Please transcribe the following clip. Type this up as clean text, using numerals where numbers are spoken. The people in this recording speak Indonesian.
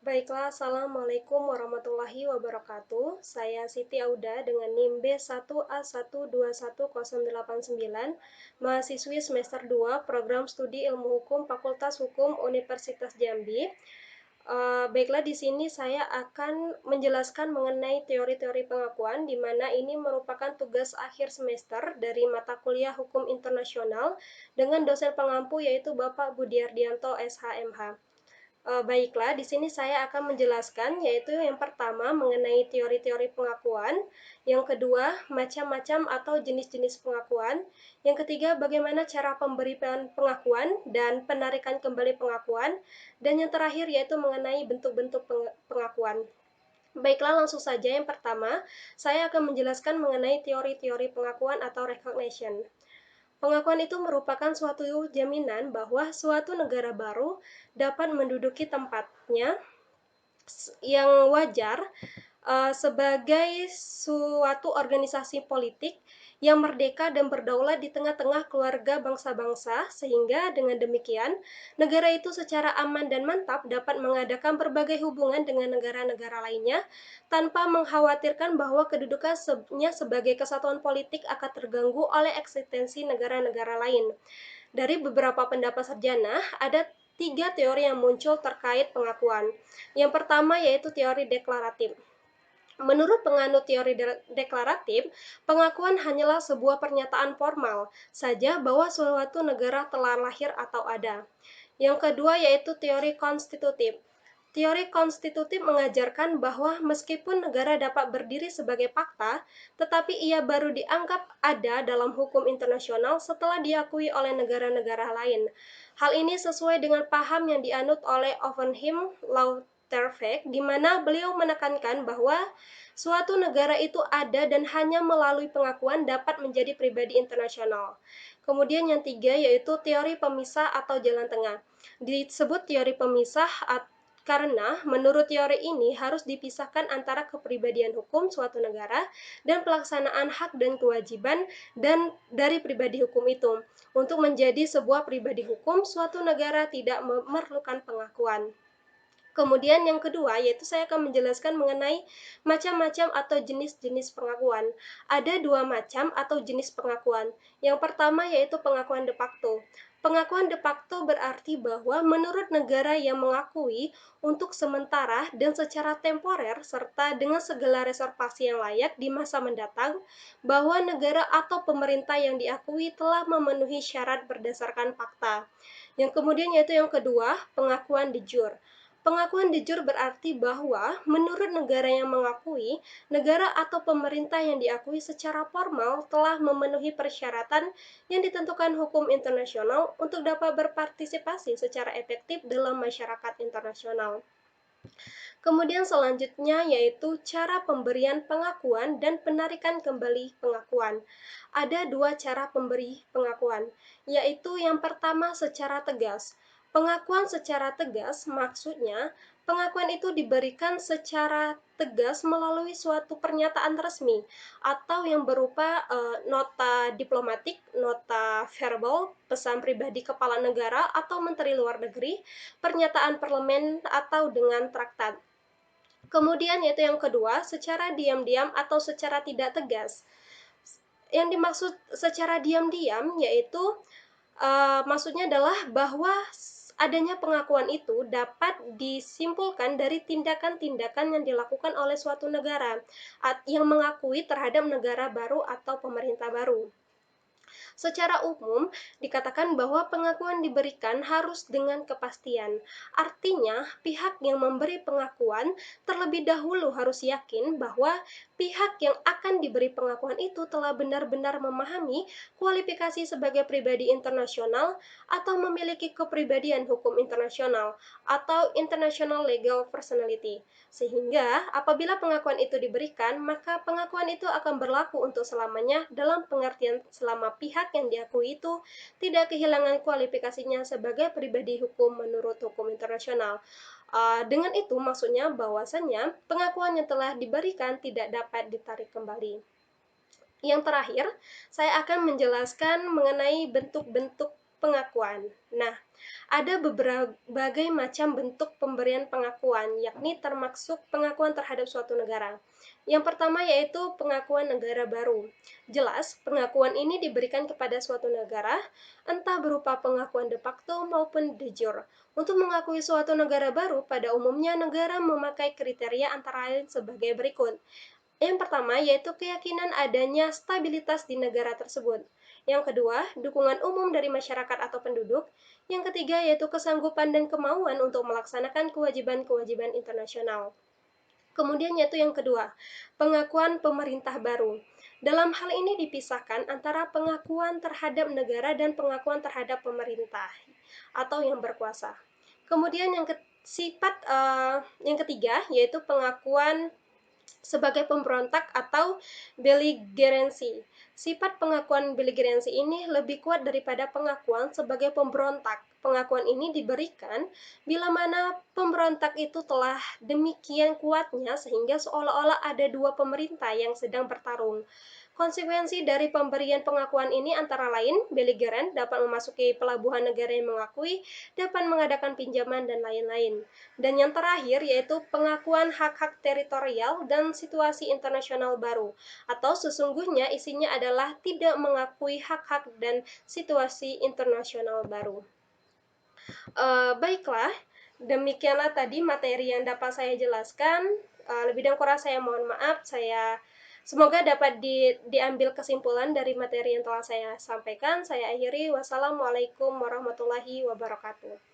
Baiklah, Assalamualaikum warahmatullahi wabarakatuh. Saya Siti Auda dengan NIM B1A1210899, mahasiswi semester 2, Program Studi Ilmu Hukum Fakultas Hukum Universitas Jambi. Baiklah, di sini saya akan menjelaskan mengenai teori-teori pengakuan, di mana ini merupakan tugas akhir semester dari mata kuliah Hukum Internasional dengan dosen pengampu yaitu Bapak Budiardianto SHMH. Baiklah, di sini saya akan menjelaskan, yaitu yang pertama mengenai teori-teori pengakuan, yang kedua macam-macam atau jenis-jenis pengakuan, yang ketiga bagaimana cara pemberian pengakuan dan penarikan kembali pengakuan, dan yang terakhir yaitu mengenai bentuk-bentuk pengakuan. Baiklah, langsung saja yang pertama, saya akan menjelaskan mengenai teori-teori pengakuan atau recognition. Pengakuan itu merupakan suatu jaminan bahwa suatu negara baru dapat menduduki tempatnya yang wajar sebagai suatu organisasi politik yang merdeka dan berdaulat di tengah-tengah keluarga bangsa-bangsa, sehingga dengan demikian negara itu secara aman dan mantap dapat mengadakan berbagai hubungan dengan negara-negara lainnya tanpa mengkhawatirkan bahwa kedudukannya sebagai kesatuan politik akan terganggu oleh eksistensi negara-negara lain. Dari beberapa pendapat sarjana, ada tiga teori yang muncul terkait pengakuan. Yang pertama yaitu teori deklaratif. Menurut penganut teori deklaratif, pengakuan hanyalah sebuah pernyataan formal saja bahwa suatu negara telah lahir atau ada. Yang kedua yaitu teori konstitutif. Teori konstitutif mengajarkan bahwa meskipun negara dapat berdiri sebagai fakta, tetapi ia baru dianggap ada dalam hukum internasional setelah diakui oleh negara-negara lain. Hal ini sesuai dengan paham yang dianut oleh Oppenheim Lauterweg, di mana beliau menekankan bahwa suatu negara itu ada dan hanya melalui pengakuan dapat menjadi pribadi internasional. Kemudian yang tiga yaitu teori pemisah atau jalan tengah. Disebut teori pemisah karena menurut teori ini harus dipisahkan antara kepribadian hukum suatu negara dan pelaksanaan hak dan kewajiban dan dari pribadi hukum itu. Untuk menjadi sebuah pribadi hukum, suatu negara tidak memerlukan pengakuan. Kemudian yang kedua, yaitu saya akan menjelaskan mengenai macam-macam atau jenis-jenis pengakuan. Ada dua macam atau jenis pengakuan. Yang pertama yaitu pengakuan de facto. Pengakuan de facto berarti bahwa menurut negara yang mengakui untuk sementara dan secara temporer serta dengan segala reservasi yang layak di masa mendatang, bahwa negara atau pemerintah yang diakui telah memenuhi syarat berdasarkan fakta. Yang kemudian yaitu yang kedua, pengakuan de jure. Pengakuan de jure berarti bahwa menurut negara yang mengakui, negara atau pemerintah yang diakui secara formal telah memenuhi persyaratan yang ditentukan hukum internasional untuk dapat berpartisipasi secara efektif dalam masyarakat internasional. Kemudian selanjutnya yaitu cara pemberian pengakuan dan penarikan kembali pengakuan. Ada dua cara pemberi pengakuan, yaitu yang pertama secara tegas. Pengakuan secara tegas maksudnya pengakuan itu diberikan secara tegas melalui suatu pernyataan resmi atau yang berupa nota diplomatik, nota verbal, pesan pribadi kepala negara atau menteri luar negeri, pernyataan parlemen atau dengan traktat. Kemudian yaitu yang kedua, secara diam-diam atau secara tidak tegas. Yang dimaksud secara diam-diam yaitu maksudnya adalah bahwa adanya pengakuan itu dapat disimpulkan dari tindakan-tindakan yang dilakukan oleh suatu negara yang mengakui terhadap negara baru atau pemerintah baru. Secara umum, dikatakan bahwa pengakuan diberikan harus dengan kepastian. Artinya, pihak yang memberi pengakuan terlebih dahulu harus yakin bahwa pihak yang akan diberi pengakuan itu telah benar-benar memahami kualifikasi sebagai pribadi internasional atau memiliki kepribadian hukum internasional atau international legal personality. Sehingga apabila pengakuan itu diberikan, maka pengakuan itu akan berlaku untuk selamanya dalam pengertian selama pihak yang diakui itu tidak kehilangan kualifikasinya sebagai pribadi hukum menurut hukum internasional. Dengan itu maksudnya bahwasannya pengakuan yang telah diberikan tidak dapat ditarik kembali. Yang terakhir, saya akan menjelaskan mengenai bentuk-bentuk pengakuan. Nah, ada berbagai macam bentuk pemberian pengakuan, yakni termasuk pengakuan terhadap suatu negara. Yang pertama yaitu pengakuan negara baru. Jelas, pengakuan ini diberikan kepada suatu negara, entah berupa pengakuan de facto maupun de jure. Untuk mengakui suatu negara baru, pada umumnya negara memakai kriteria antara lain sebagai berikut. Yang pertama yaitu keyakinan adanya stabilitas di negara tersebut. Yang kedua, dukungan umum dari masyarakat atau penduduk. Yang ketiga yaitu kesanggupan dan kemauan untuk melaksanakan kewajiban-kewajiban internasional. Kemudian yaitu yang kedua, pengakuan pemerintah baru. Dalam hal ini dipisahkan antara pengakuan terhadap negara dan pengakuan terhadap pemerintah atau yang berkuasa. Kemudian yang ketiga yaitu pengakuan sebagai pemberontak atau beligerensi. Sifat pengakuan beligerensi ini lebih kuat daripada pengakuan sebagai pemberontak. Pengakuan ini diberikan bila mana pemberontak itu telah demikian kuatnya sehingga seolah-olah ada dua pemerintah yang sedang bertarung. Konsekuensi dari pemberian pengakuan ini antara lain, beligeran dapat memasuki pelabuhan negara yang mengakui, dapat mengadakan pinjaman, dan lain-lain. Dan yang terakhir yaitu pengakuan hak-hak teritorial dan situasi internasional baru, atau sesungguhnya isinya adalah tidak mengakui hak-hak dan situasi internasional baru. Baiklah, demikianlah tadi materi yang dapat saya jelaskan. Lebih dan kurang saya mohon maaf. Semoga dapat diambil kesimpulan dari materi yang telah saya sampaikan. Saya akhiri. Wassalamualaikum warahmatullahi wabarakatuh.